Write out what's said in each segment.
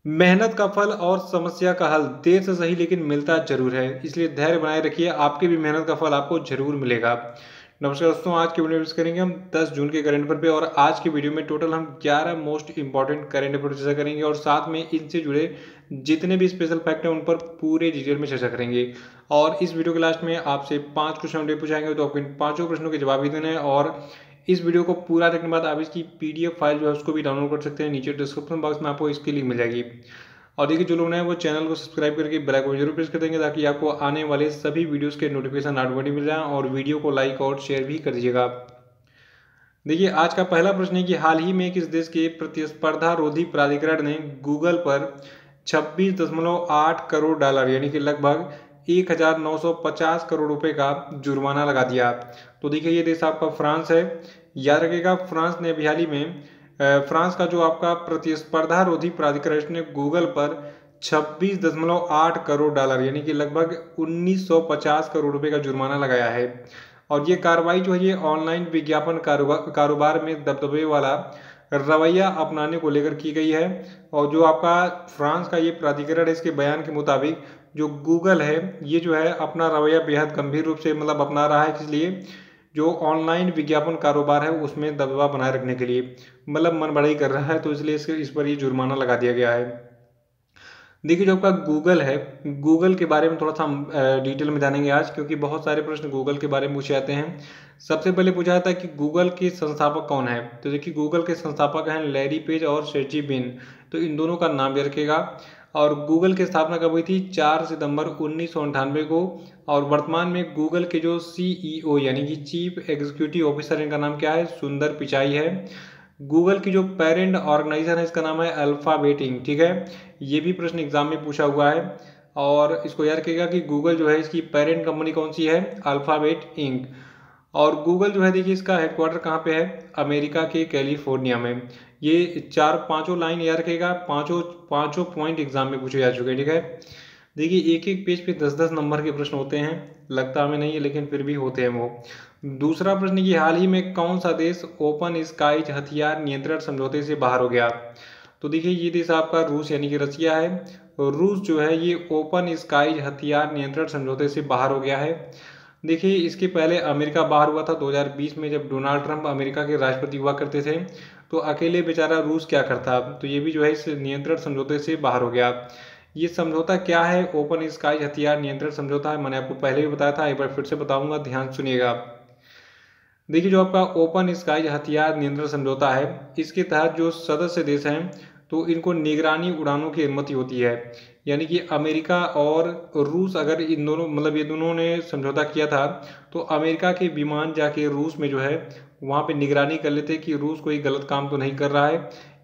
मेहनत का फल और समस्या का हल देर से सही लेकिन मिलता जरूर है, इसलिए धैर्य बनाए रखिए। आपकी भी मेहनत का फल आपको जरूर मिलेगा। नमस्कार दोस्तों, आज की वीडियो में करेंगे हम 10 जून के करंट अफेयर पे। और आज की वीडियो में टोटल हम 11 मोस्ट इंपॉर्टेंट करंट अफेयर चर्चा करेंगे और साथ में इनसे जुड़े जितने भी स्पेशल फैक्ट हैं उन पर पूरे डिटेल में चर्चा करेंगे। और इस वीडियो के लास्ट में आपसे 5 क्वेश्चन पूछाएंगे, तो आपको इन 5 प्रश्नों के जवाब भी देने हैं। और इस वीडियो को पूरा देखने के बाद आप इसकी पीडीएफ फाइल जो है उसको भी डाउनलोड कर सकते हैं। नीचे डिस्क्रिप्शन बॉक्स में आपको इसकी लिंक मिल जाएगी। और देखिए, जो लोग नए हैं वो चैनल को सब्सक्राइब करके बेल आइकन जरूर प्रेस कर देंगे ताकि आपको आने वाले सभी वीडियोस के नोटिफिकेशन ऑटोमेटिक मिल जाए। और वीडियो को लाइक और शेयर भी कर दीजिएगा। देखिए, आज का पहला प्रश्न है कि हाल ही में किस देश के प्रतिस्पर्धा रोधी प्राधिकरण ने गूगल पर 26.8 करोड़ डॉलर यानी कि लगभग 1950 करोड़ रुपए का जुर्माना लगा दिया। तो देखिए, ये देश आपका फ्रांस है। याद रखिएगा, फ्रांस ने अभी हाल ही में फ्रांस का जो आपका प्रतिस्पर्धा रोधी प्राधिकरण ने गूगल पर 26.8 करोड़ डॉलर यानी कि लगभग 1950 करोड़ रुपए का जुर्माना लगाया है। और ये कार्रवाई जो है ये ऑनलाइन विज्ञापन कारोबार में दबदबे वाला रवैया अपनाने को लेकर की गई है। और जो आपका फ्रांस का ये प्राधिकरण है, इसके बयान के मुताबिक जो गूगल है ये जो है अपना रवैया बेहद गंभीर रूप से अपना रहा है, इसलिए जो ऑनलाइन विज्ञापन कारोबार है उसमें दबदबा बनाए रखने के लिए मनमानी कर रहा है, तो इसलिए इस पर ये जुर्माना लगा दिया गया है। देखिए, जो आपका गूगल है, गूगल के बारे में थोड़ा सा हम डिटेल में जानेंगे आज, क्योंकि बहुत सारे प्रश्न गूगल के बारे में पूछे जाते हैं। सबसे पहले पूछा जाता है कि गूगल के संस्थापक कौन है। तो देखिए, गूगल के संस्थापक हैं लैरी पेज और सर्जी ब्रिन। तो इन दोनों का नाम याद रखिएगा। और गूगल की स्थापना कब हुई थी? 4 सितंबर 1998 को। और वर्तमान में गूगल के जो सीईओ यानी कि चीफ एग्जीक्यूटिव ऑफिसर, इनका नाम क्या है? सुंदर पिचाई है। गूगल की जो पेरेंट ऑर्गेनाइजेशन है इसका नाम है अल्फाबेट इंक। ठीक है, ये भी प्रश्न एग्जाम में पूछा हुआ है। और इसको याद रखिएगा कि गूगल जो है इसकी पेरेंट कंपनी कौन सी है? Alphabet ink. और गूगल जो है देखिए इसका हेडक्वार्टर कहाँ पे है? अमेरिका के कैलिफोर्निया में। ये पांचों लाइन याद रखिएगा, पांचों पांचों पॉइंट एग्जाम में पूछे जा चुके हैं। ठीक है, देखिए एक एक पेज पे 10-10 नंबर के प्रश्न होते हैं। लगता हमें नहीं है लेकिन फिर भी होते हैं वो। दूसरा प्रश्न कि हाल ही में कौन सा देश ओपन स्काईज हथियार नियंत्रण समझौते से बाहर हो गया? तो देखिए, ये देश आपका रूस यानी कि रसिया है। रूस जो है ये ओपन स्काईज हथियार नियंत्रण समझौते से बाहर हो गया है। देखिए, इसके पहले अमेरिका बाहर हुआ था 2020 में, जब डोनाल्ड ट्रंप अमेरिका के राष्ट्रपति हुआ करते थे। तो अकेले बेचारा रूस क्या करता, तो ये भी जो है इस नियंत्रण समझौते से बाहर हो गया। ये समझौता क्या है? ओपन स्काई हथियार नियंत्रण समझौता है। मैंने आपको पहले भी बताया था, एक बार फिर से बताऊंगा, ध्यान सुनिएगा। देखिए, जो आपका ओपन स्काई हथियार नियंत्रण समझौता है, इसके तहत जो सदस्य देश हैं तो इनको निगरानी उड़ानों की अनुमति होती है। यानी कि अमेरिका और रूस, अगर इन दोनों ये दोनों ने समझौता किया था, तो अमेरिका के विमान जाके रूस में जो है वहाँ पे निगरानी कर लेते कि रूस कोई गलत काम तो नहीं कर रहा है।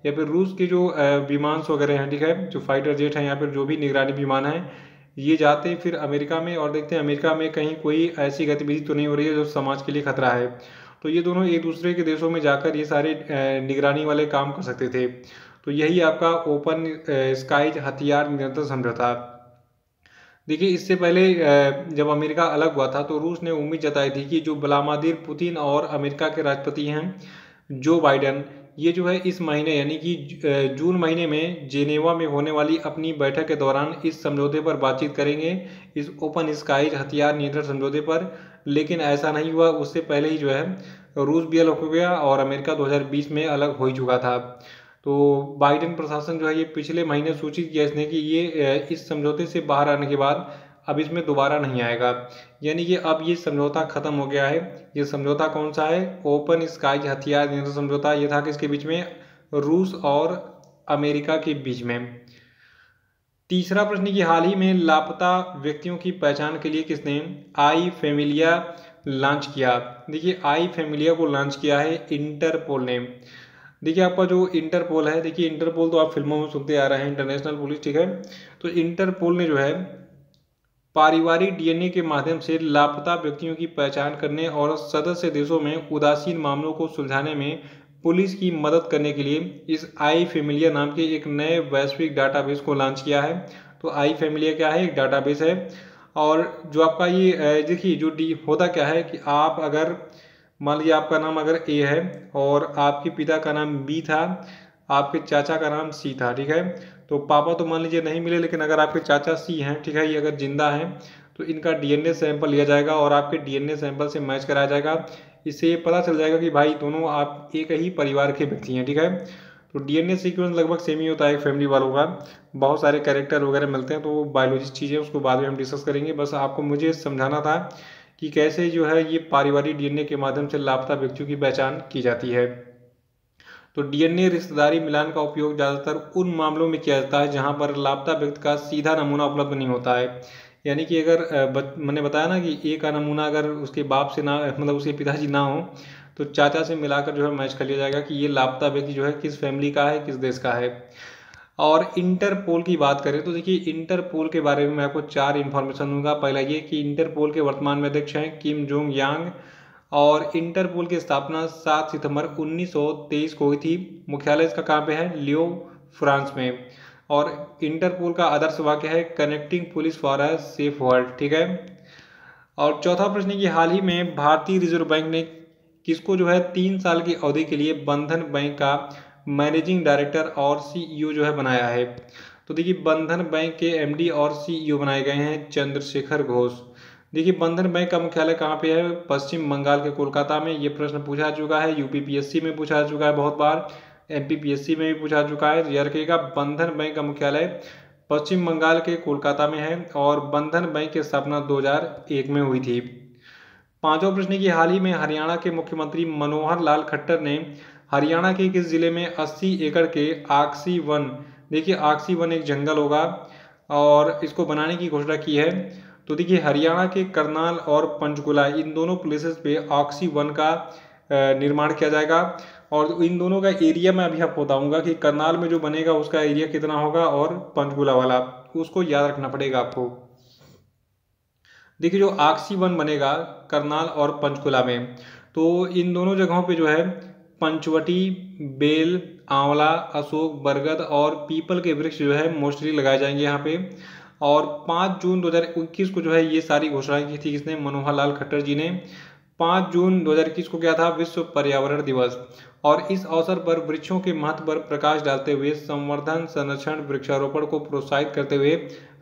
या फिर रूस के जो विमान वगैरह हैं, ठीक है, जो फाइटर जेट हैं या फिर जो भी निगरानी विमान हैं, ये जाते हैं फिर अमेरिका में और देखते हैं अमेरिका में कहीं कोई ऐसी गतिविधि तो नहीं हो रही है जो समाज के लिए खतरा है। तो ये दोनों एक दूसरे के देशों में जाकर ये सारे निगरानी वाले काम कर सकते थे। तो यही आपका ओपन स्काईज हथियार नियंत्रण समझौता। देखिए, इससे पहले जब अमेरिका अलग हुआ था तो रूस ने उम्मीद जताई थी कि जो व्लादिमीर पुतिन और अमेरिका के राष्ट्रपति हैं जो बाइडन, ये जो है इस महीने यानी कि जून महीने में जेनेवा में होने वाली अपनी बैठक के दौरान इस समझौते पर बातचीत करेंगे, इस ओपन स्काईज हथियार नियंत्रण समझौते पर। लेकिन ऐसा नहीं हुआ, उससे पहले ही जो है रूस भी अलग हो गया और अमेरिका 2020 में अलग हो ही चुका था। तो बाइडेन प्रशासन जो है ये पिछले महीने सूचित किया इसने कि ये इस समझौते से बाहर आने के बाद अब इसमें दोबारा नहीं आएगा। यानी कि अब ये समझौता खत्म हो गया है। ये समझौता कौन सा है? ओपन स्काईज हथियार नियंत्रण समझौता। ये था किसके बीच में? रूस और अमेरिका के बीच में। तीसरा प्रश्न कि हाल ही में लापता व्यक्तियों की पहचान के लिए किसने आई फैमिलिया लॉन्च किया? देखिए, आई फैमिलिया को लॉन्च किया है इंटरपोल ने। देखिए, आपका जो इंटरपोल है, देखिए इंटरपोल तो आप फिल्मों में सुनते आ रहे हैं, इंटरनेशनल पुलिस, ठीक है। तो इंटरपोल ने जो है पारिवारिक डीएनए के माध्यम से लापता व्यक्तियों की पहचान करने और सदस्य देशों में उदासीन मामलों को सुलझाने में पुलिस की मदद करने के लिए इस आई फैमिलिया नाम के एक नए वैश्विक डाटाबेस को लॉन्च किया है। तो आई फैमिलिया क्या है? एक डाटाबेस है। और जो आपका ये देखिए जो डी होता क्या है कि आप अगर मान लीजिए आपका नाम अगर ए है और आपके पिता का नाम बी था, आपके चाचा का नाम सी था, ठीक है। तो पापा तो मान लीजिए नहीं मिले, लेकिन अगर आपके चाचा सी हैं, ठीक है, ये अगर जिंदा हैं तो इनका डीएनए सैंपल लिया जाएगा और आपके डीएनए सैंपल से मैच कराया जाएगा। इससे ये पता चल जाएगा कि भाई दोनों आप एक ही परिवार के व्यक्ति हैं, ठीक है। तो डीएनए सीक्वेंस लगभग सेम ही होता है एक फैमिली वालों का, बहुत सारे कैरेक्टर वगैरह मिलते हैं, तो वो बायोलॉजी चीज़ें उसको बाद में हम डिस्कस करेंगे। बस आपको मुझे समझाना था कि कैसे जो है ये पारिवारिक डीएनए के माध्यम से लापता व्यक्तियों की पहचान की जाती है। तो डीएनए रिश्तेदारी मिलान का उपयोग ज़्यादातर उन मामलों में किया जाता है जहां पर लापता व्यक्ति का सीधा नमूना उपलब्ध नहीं होता है। यानी कि अगर मैंने बताया ना कि ए का नमूना अगर उसके बाप से ना, मतलब उसके पिताजी ना हो, तो चाचा से मिलाकर जो है मैच कर लिया जाएगा कि ये लापता व्यक्ति जो है किस फैमिली का है, किस देश का है। और इंटरपोल की बात करें तो देखिए, इंटरपोल के बारे में मैं आपको 4 इन्फॉर्मेशन दूंगा। पहला ये कि इंटरपोल के वर्तमान में अध्यक्ष हैं किम जोंग यांग, और इंटरपोल की स्थापना 7 सितंबर 1923 को हुई थी। मुख्यालय इसका कहाँ पे है? लियो, फ्रांस में। और इंटरपोल का आदर्श वाक्य है connecting police for a safe world, ठीक है। और चौथा प्रश्न है कि हाल ही में भारतीय रिजर्व बैंक ने किसको जो है 3 साल की अवधि के लिए बंधन बैंक का मैनेजिंग डायरेक्टर और सीईओ जो है बनाया है? तो देखिए, बंधन बैंक के एमडी और सीईओ बनाए गए हैं चंद्रशेखर घोष। देखिए, बंधन बैंक का मुख्यालय कहाँ पे है? पश्चिम बंगाल के कोलकाता में। ये प्रश्न पूछा चुका है, यूपीपीएससी में पूछा चुका है बहुत बार, एमपीपीएससी में भी पूछा चुका है। याद रखिएगा, बंधन बैंक का मुख्यालय पश्चिम बंगाल के कोलकाता में है और बंधन बैंक की स्थापना 2001 में हुई थी। पांचवा प्रश्न की हाल ही में हरियाणा के मुख्यमंत्री मनोहर लाल खट्टर ने हरियाणा के किस जिले में 80 एकड़ के आक्सी वन, देखिए आक्सी वन एक जंगल होगा, और इसको बनाने की घोषणा की है? तो देखिए, हरियाणा के करनाल और पंचकुला इन दोनों प्लेसेस पे आक्सी वन का निर्माण किया जाएगा। और इन दोनों का एरिया मैं अभी आपको बताऊंगा कि करनाल में जो बनेगा उसका एरिया कितना होगा और पंचकुला वाला, उसको याद रखना पड़ेगा आपको। देखिए, जो आक्सी वन बनेगा करनाल और पंचकुला में, तो इन दोनों जगहों पे जो है पंचवटी, बेल, आंवला, अशोक, बरगद और पीपल के वृक्ष जो है मोस्टली लगाए जाएंगे यहाँ पे। और 5 जून 2021 को जो है ये सारी घोषणाएं की थी किसने? मनोहर लाल खट्टर जी ने। 5 जून 2021 को क्या था? विश्व पर्यावरण दिवस। और इस अवसर पर वृक्षों के महत्व पर प्रकाश डालते हुए संवर्धन, संरक्षण, वृक्षारोपण को प्रोत्साहित करते हुए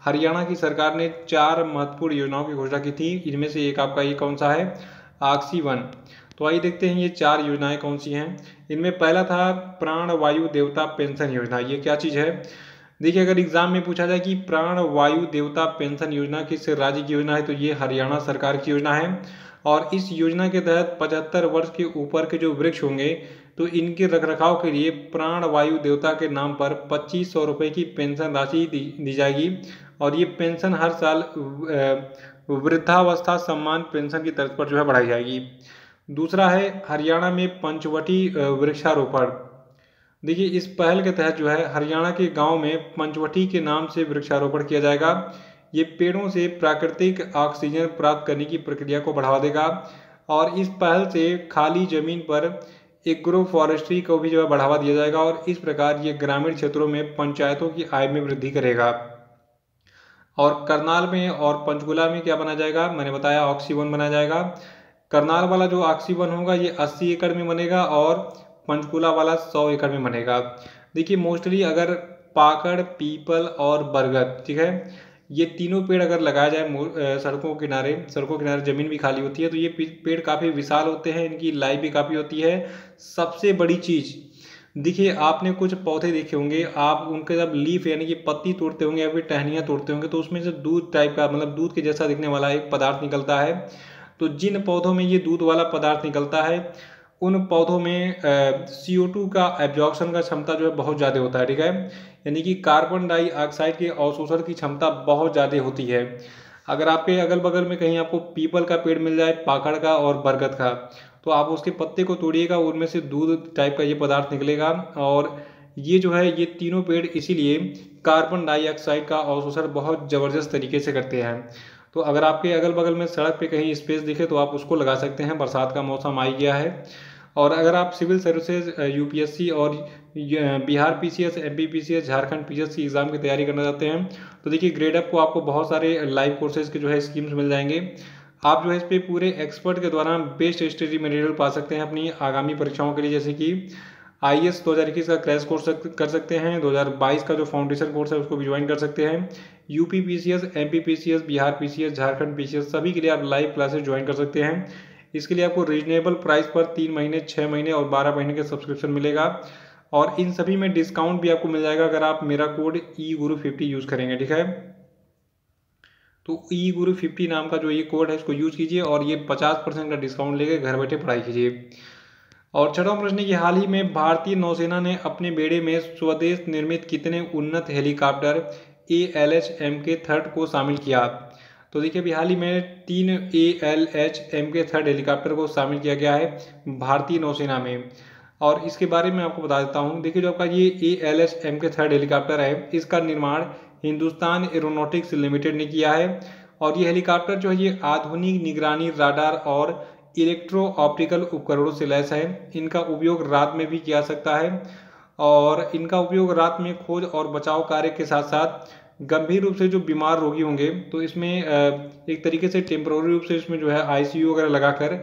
हरियाणा की सरकार ने 4 महत्वपूर्ण योजनाओं की घोषणा की थी। इनमें से एक आपका ये कौन सा है? Axis one. तो आइए देखते हैं ये 4 योजनाएं कौन सी हैं। इनमें पहला था प्राण वायु देवता पेंशन योजना। ये क्या चीज है? देखिए, अगर एग्जाम में पूछा जाए कि प्राण वायु देवता पेंशन योजना किस राज्य की योजना है, तो ये हरियाणा सरकार की योजना है। और इस योजना के तहत 75 वर्ष के ऊपर के जो वृक्ष होंगे, तो इनके रखरखाव के लिए प्राण वायु देवता के नाम पर 2500 रुपये की पेंशन राशि दी जाएगी। और ये पेंशन हर साल वृद्धावस्था सम्मान पेंशन की तर्ज पर जो है बढ़ाई जाएगी। दूसरा है हरियाणा में पंचवटी वृक्षारोपण। देखिए, इस पहल के तहत जो है हरियाणा के गांव में पंचवटी के नाम से वृक्षारोपण किया जाएगा। ये पेड़ों से प्राकृतिक ऑक्सीजन प्राप्त करने की प्रक्रिया को बढ़ावा देगा। और इस पहल से खाली जमीन पर एग्रो फॉरेस्ट्री को भी जो है बढ़ावा दिया जाएगा और इस प्रकार ये ग्रामीण क्षेत्रों में पंचायतों की आय में वृद्धि करेगा। और करनाल में और पंचकुला में क्या बना जाएगा? मैंने बताया ऑक्सी वन बनाया जाएगा। करनाल वाला जो ऑक्सी वन होगा ये 80 एकड़ में बनेगा और पंचकुला वाला 100 एकड़ में बनेगा। देखिए, मोस्टली अगर पाकड़, पीपल और बरगद, ठीक है, ये तीनों पेड़ अगर लगाया जाए सड़कों किनारे जमीन भी खाली होती है, तो ये पेड़ काफ़ी विशाल होते हैं, इनकी लाइफ भी काफ़ी होती है। सबसे बड़ी चीज़, देखिए आपने कुछ पौधे देखे होंगे, आप उनके जब लीफ यानी कि पत्ती तोड़ते होंगे या फिर टहनियाँ तोड़ते होंगे, तो उसमें से दूध टाइप का, मतलब दूध के जैसा दिखने वाला एक पदार्थ निकलता है। तो जिन पौधों में ये दूध वाला पदार्थ निकलता है, उन पौधों में CO2 का एब्जॉर्प्शन का क्षमता जो है बहुत ज़्यादा होता है, ठीक है। यानी कि कार्बन डाइऑक्साइड के अवशोषण की क्षमता बहुत ज़्यादा होती है। अगर आपके अगल बगल में कहीं आपको पीपल का पेड़ मिल जाए, पाकड़ का और बरगद का, तो आप उसके पत्ते को तोड़िएगा, उनमें से दूध टाइप का ये पदार्थ निकलेगा। और ये जो है ये तीनों पेड़ इसीलिए कार्बन डाइऑक्साइड का अवशोषण बहुत ज़बरदस्त तरीके से करते हैं। तो अगर आपके अगल बगल में सड़क पे कहीं स्पेस दिखे तो आप उसको लगा सकते हैं। बरसात का मौसम आ गया है। और अगर आप सिविल सर्विसेज यूपीएससी और Bihar PCS, MP PCS, Jharkhand PCS की एग्ज़ाम की तैयारी करना चाहते हैं, तो देखिए ग्रेड अप को आपको बहुत सारे लाइव कोर्सेज के जो है स्कीम्स मिल जाएंगे। आप जो है इस पर पूरे एक्सपर्ट के द्वारा बेस्ट स्टडी मटेरियल पा सकते हैं अपनी आगामी परीक्षाओं के लिए, जैसे कि IAS 2021 का क्रैश कोर्स कर सकते हैं। 2022 का जो फाउंडेशन कोर्स है उसको भी ज्वाइन कर सकते हैं। UP PCS, MP PCS, Bihar PCS, Jharkhand PCS सभी के लिए आप लाइव क्लासेस ज्वाइन कर सकते हैं। इसके लिए आपको रीजनेबल प्राइस पर 3 महीने, 6 महीने और 12 महीने का सब्सक्रिप्शन मिलेगा और इन सभी में डिस्काउंट भी आपको मिल जाएगा अगर आप मेरा कोड eGuru50 यूज़ करेंगे। ठीक है, तो eGuru50 नाम का जो ये कोड है इसको यूज़ कीजिए और ये 50% का डिस्काउंट लेके घर बैठे पढ़ाई कीजिए। और छठवां प्रश्न की हाल ही में भारतीय नौसेना ने अपने बेड़े में स्वदेश निर्मित कितने उन्नत हेलीकॉप्टर ALH Mk3 को शामिल किया? तो देखिए अभी हाल ही में 3 ALH Mk3 हेलीकॉप्टर को शामिल किया गया है भारतीय नौसेना में और इसके बारे में आपको बता देता हूँ। देखिए जो आपका ये ALH Mk3 हेलीकॉप्टर है इसका निर्माण हिंदुस्तान एरोनॉटिक्स लिमिटेड ने किया है और ये हेलीकॉप्टर जो है ये आधुनिक निगरानी, राडार और इलेक्ट्रो ऑप्टिकल उपकरणों से लैस है। इनका उपयोग रात में भी किया जा सकता है और इनका उपयोग रात में खोज और बचाव कार्य के साथ साथ गंभीर रूप से जो बीमार रोगी होंगे तो इसमें एक तरीके से टेम्पोररी रूप से इसमें जो है ICU वगैरह लगाकर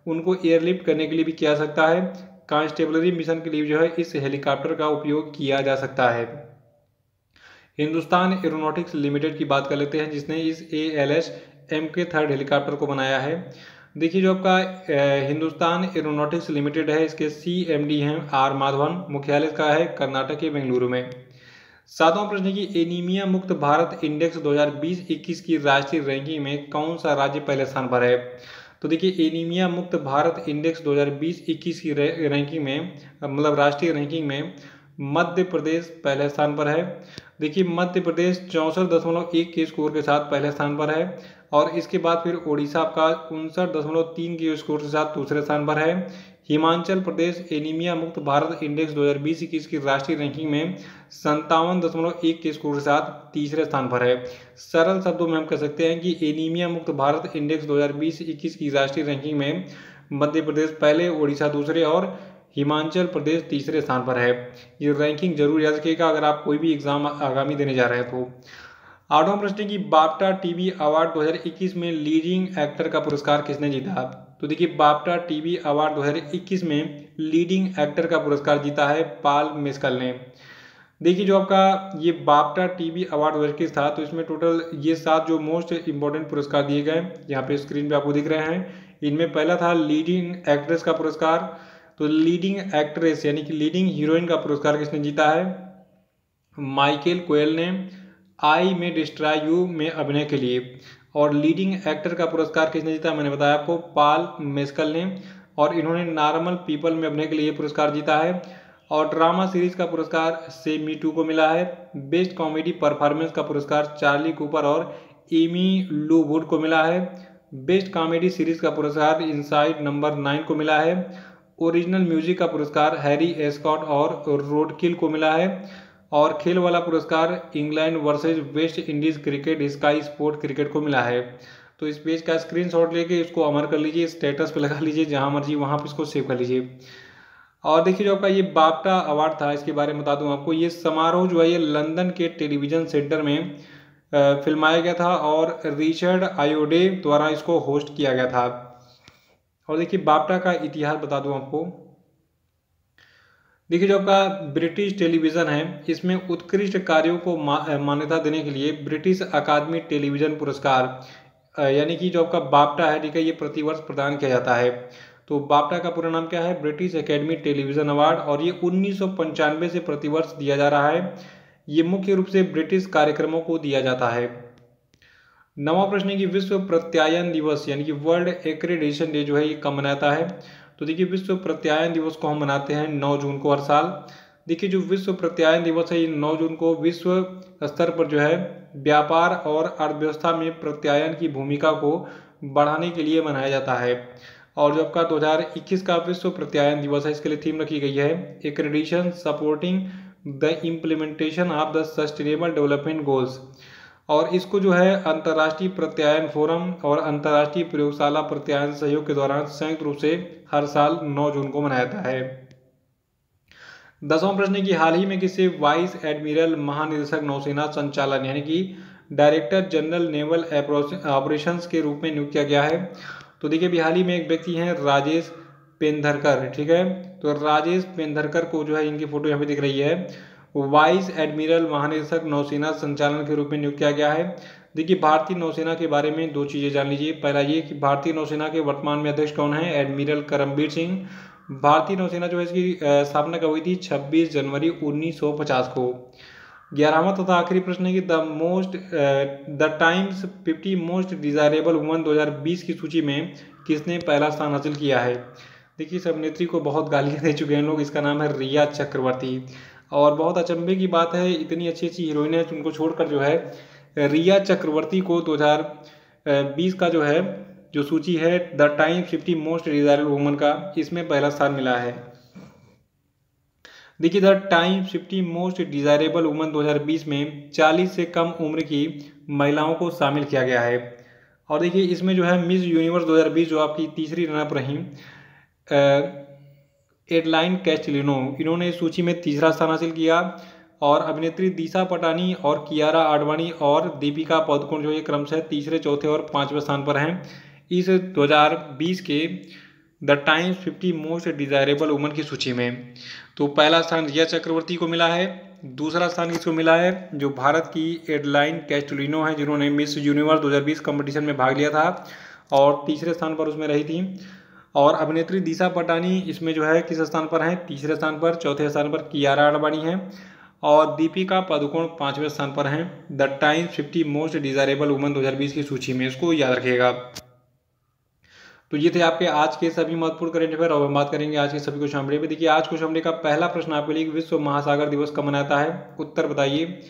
उनको एयरलिफ्ट करने के लिए भी किया जा सकता है। कांस्टेबलरी मिशन के लिए जो है इस हेलीकॉप्टर का उपयोग किया जा सकता है। हिंदुस्तान एरोनॉटिक्स लिमिटेड की बात कर लेते हैं जिसने इस ALH Mk3 हेलीकॉप्टर को बनाया है। देखिए जो आपका हिंदुस्तान एरोनॉटिक्स लिमिटेड है इसके CMD हैं R माधवन, मुख्यालय का है कर्नाटक के बेंगलुरु में। सातवां प्रश्न की एनीमिया मुक्त भारत इंडेक्स 2020-21 की राष्ट्रीय रैंकिंग में कौन सा राज्य पहले स्थान पर है? तो देखिए एनीमिया मुक्त भारत इंडेक्स 2020-21 की रैंकिंग में मतलब राष्ट्रीय रैंकिंग में मध्य प्रदेश पहले स्थान पर है। देखिए मध्य प्रदेश 64.1 के स्कोर के साथ पहले स्थान पर है और इसके बाद फिर ओडिशा आपका 59.3 के स्कोर के साथ दूसरे स्थान पर है। हिमाचल प्रदेश एनीमिया मुक्त भारत इंडेक्स 2020-21 की राष्ट्रीय रैंकिंग में 57.1 के स्कोर के साथ तीसरे स्थान पर है। सरल शब्दों में हम कह सकते हैं कि एनीमिया मुक्त भारत इंडेक्स 2020-21 की राष्ट्रीय रैंकिंग में मध्य प्रदेश पहले, ओडिशा दूसरे और हिमाचल प्रदेश तीसरे स्थान पर है। ये रैंकिंग जरूर याद रखिएगा अगर आप कोई भी एग्जाम आगामी देने जा रहे हैं तो। आठवां प्रश्न की बाफ्टा टीवी अवार्ड 2021 में लीडिंग एक्टर का पुरस्कार किसने जीता? तो देखिए बाफ्टा टीवी अवार्ड 2021 में लीडिंग एक्टर का पुरस्कार जीता है पॉल मेस्कल ने। देखिए जो आपका ये बाफ्टा टीवी अवार्ड 2021 था तो इसमें टोटल ये 7 जो मोस्ट इंपॉर्टेंट पुरस्कार दिए गए यहाँ पे स्क्रीन पे आपको दिख रहे हैं। इनमें पहला था लीडिंग एक्ट्रेस का पुरस्कार। तो लीडिंग एक्ट्रेस यानी कि लीडिंग हीरोइन का पुरस्कार किसने जीता है? माइकल कोयल ने आई में डिस्ट्रॉय यू में अभिनय के लिए। और लीडिंग एक्टर का पुरस्कार किसने जीता? मैंने बताया आपको पॉल मेस्कल ने और इन्होंने नॉर्मल पीपल में अभिनय के लिए पुरस्कार जीता है। और ड्रामा सीरीज का पुरस्कार से मी टू को मिला है। बेस्ट कॉमेडी परफॉर्मेंस का पुरस्कार चार्ली कूपर और एमी लू वुड को मिला है। बेस्ट कॉमेडी सीरीज का पुरस्कार इनसाइड नंबर 9 को मिला है। ओरिजिनल म्यूजिक का पुरस्कार हैरी एस्कॉट और रोडकिल को मिला है। और खेल वाला पुरस्कार England versus West Indies cricket sky sport cricket को मिला है। तो इस पेज का स्क्रीनशॉट लेके इसको अमर कर लीजिए, स्टेटस पे लगा लीजिए, जहां मर्जी वहां पे इसको सेव कर लीजिए। और देखिए जो आपका ये बाफ्टा अवार्ड था इसके बारे में बता दूं आपको, ये समारोह जो है ये लंदन के टेलीविजन सेंटर में फिल्माया गया था और रिचर्ड आयोडे द्वारा इसको होस्ट किया गया था। और देखिए बाफ्टा का इतिहास बता दूं आपको। देखिए जो आपका ब्रिटिश टेलीविज़न है इसमें उत्कृष्ट कार्यों को मान्यता देने के लिए ब्रिटिश अकादमी टेलीविज़न पुरस्कार यानी कि जो आपका बाफ्टा है ठीक है ये प्रतिवर्ष प्रदान किया जाता है। तो बाफ्टा का पूरा नाम क्या है? ब्रिटिश एकेडमी टेलीविज़न अवार्ड और ये 1995 से प्रतिवर्ष दिया जा रहा है। ये मुख्य रूप से ब्रिटिश कार्यक्रमों को दिया जाता है। नवा प्रश्न की विश्व प्रत्यायन दिवस यानी कि वर्ल्ड एक्रेडिटेशन डे जो है ये कब मनाता है? तो देखिए विश्व प्रत्यायन दिवस को हम मनाते हैं 9 जून को हर साल। देखिए जो विश्व प्रत्यायन दिवस है ये 9 जून को विश्व स्तर पर जो है व्यापार और अर्थव्यवस्था में प्रत्यायन की भूमिका को बढ़ाने के लिए मनाया जाता है। और जो आपका 2021 का विश्व प्रत्यायन दिवस है इसके लिए थीम रखी गई है accreditation supporting the implementation of the sustainable development goals. और इसको जो है अंतर्राष्ट्रीय प्रत्यायन फोरम और अंतर्राष्ट्रीय प्रयोगशाला प्रत्यायन सहयोग के दौरान संयुक्त रूप से हर साल 9 जून को मनाया जाता है। 10वां प्रश्न की हाल ही में किसे वाइस एडमिरल महानिदेशक नौसेना संचालन यानी कि डायरेक्टर जनरल नेवल ऑपरेशंस के रूप में नियुक्त किया गया है? तो देखिए अभी हाल ही में एक व्यक्ति हैं राजेश पेंधरकर, ठीक है। तो राजेश पेंधरकर को जो है इनकी फोटो यहाँ पे दिख रही है, वाइस एडमिरल महानिदेशक नौसेना संचालन के रूप में नियुक्त किया गया है। देखिए भारतीय नौसेना के बारे में दो चीज़ें जान लीजिए। पहला ये कि भारतीय नौसेना के वर्तमान में अध्यक्ष कौन है, एडमिरल करमबीर सिंह। भारतीय नौसेना जो है इसकी स्थापना कब हुई थी, 26 जनवरी 1950 को। 11वां तथा आखिरी प्रश्न है कि the times 50 most desirable woman 2020 की सूची में किसने पहला स्थान हासिल किया है। देखिए इस अभिनेत्री को बहुत गालियाँ दे चुके हैं लोग, इसका नाम है रिया चक्रवर्ती। और बहुत अचंभे की बात है, इतनी अच्छी अच्छी हीरोइन है, उनको छोड़कर जो है रिया चक्रवर्ती को 2020 का जो है जो सूची है the times 50 most desirable woman का, इसमें पहला स्थान मिला है। देखिए the times 50 most desirable woman 2020 में 40 से कम उम्र की महिलाओं को शामिल किया गया है। और देखिए इसमें जो है मिस यूनिवर्स 2020 जो आपकी तीसरी रनअप रही एडलाइन कैस्टिलिनो, इन्होंने इस सूची में तीसरा स्थान हासिल किया। और अभिनेत्री दिशा पटानी और कियारा आडवाणी और दीपिका पादुकोण जो ये क्रमशः तीसरे, चौथे और पांचवें स्थान पर हैं इस 2020 के the times 50 most desirable woman की सूची में। तो पहला स्थान रिया चक्रवर्ती को मिला है, दूसरा स्थान किसको मिला है, जो भारत की एडलाइन कैस्टिलिनो है जिन्होंने मिस यूनिवर्स 2020 कंपटीशन में भाग लिया था और तीसरे स्थान पर उसमें रही थी। और अभिनेत्री दिशा पटानी इसमें जो है किस स्थान पर है, तीसरे स्थान पर। चौथे स्थान पर कियारा आडवाणी है और दीपिका पादुकोण पांचवें स्थान पर हैं the times 50 most desirable woman 2020 की सूची में, इसको याद रखिएगा। तो ये थे आपके आज के सभी महत्वपूर्ण करंट अफेयर और हम बात करेंगे आज के सभी क्वेश्चन पे। देखिए आज क्वेश्चन का पहला प्रश्न आपके लिए, विश्व महासागर दिवस कब मनाता है, उत्तर बताइए।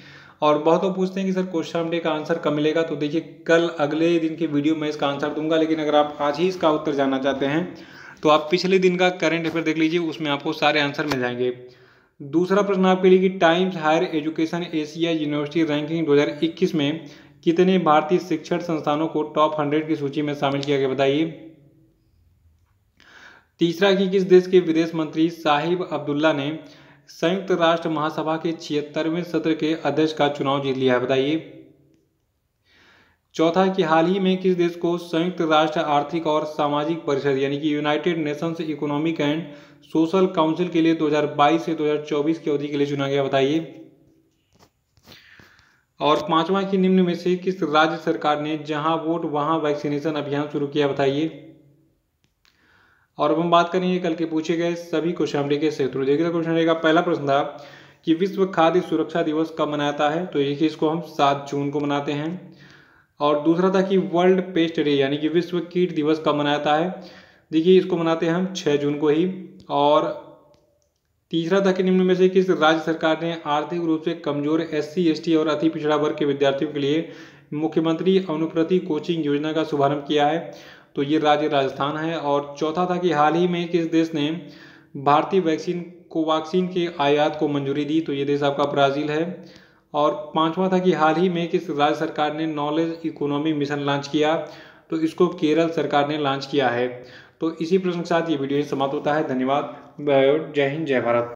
और बहुत लोग पूछते हैं कि सर क्वेश्चन का आंसर कब मिलेगा, तो देखिए कल अगले दिन की वीडियो में इसका आंसर दूंगा, लेकिन अगर आप आज ही इसका उत्तर जानना चाहते हैं तो आप पिछले दिन का करंट अफेयर देख लीजिए, उसमें आपको सारे आंसर मिल जाएंगे। दूसरा प्रश्न आपके लिए कि Times Higher Education Asia University Ranking 2021 में कितने भारतीय शिक्षण संस्थानों को टॉप 100 की सूची में शामिल किया गया, बताइए। तीसरा कि किस देश के विदेश मंत्री साहिब अब्दुल्ला ने संयुक्त राष्ट्र महासभा के 76वें सत्र के अध्यक्ष का चुनाव जीत लिया है, बताइए। चौथा कि हाल ही में किस देश को संयुक्त राष्ट्र आर्थिक और सामाजिक परिषद यानी कि United Nations economic and social council के लिए 2022 से 2024 की अवधि के लिए चुना गया, बताइए। और पांचवा कि निम्न में से किस राज्य सरकार ने जहां वोट वहां वैक्सीनेशन अभियान शुरू किया, बताइए। और अब हम बात करेंगे कल के पूछे गए सभी क्वेश्चन के क्षेत्रों। देखिए क्वेश्चन का पहला प्रश्न था कि विश्व खाद्य सुरक्षा दिवस कब मनाता है, तो देखिए इसको हम 7 जून को मनाते हैं। और दूसरा था कि वर्ल्ड पेस्ट डे यानी कि विश्व कीट दिवस कब मनाता है, देखिए इसको मनाते हैं हम 6 जून को ही। और तीसरा था कि निम्न में से किस राज्य सरकार ने आर्थिक रूप से कमजोर SC ST और अति पिछड़ा वर्ग के विद्यार्थियों के लिए मुख्यमंत्री अनुप्रति कोचिंग योजना का शुभारंभ किया है, तो ये राज्य राजस्थान है। और चौथा था कि हाल ही में किस देश ने भारतीय वैक्सीन कोवैक्सीन के आयात को मंजूरी दी, तो ये देश आपका ब्राज़ील है। और पांचवा था कि हाल ही में किस राज्य सरकार ने नॉलेज इकोनॉमी मिशन लॉन्च किया, तो इसको केरल सरकार ने लॉन्च किया है। तो इसी प्रश्न के साथ ये वीडियो समाप्त होता है। धन्यवाद, जय हिंद, जय भारत।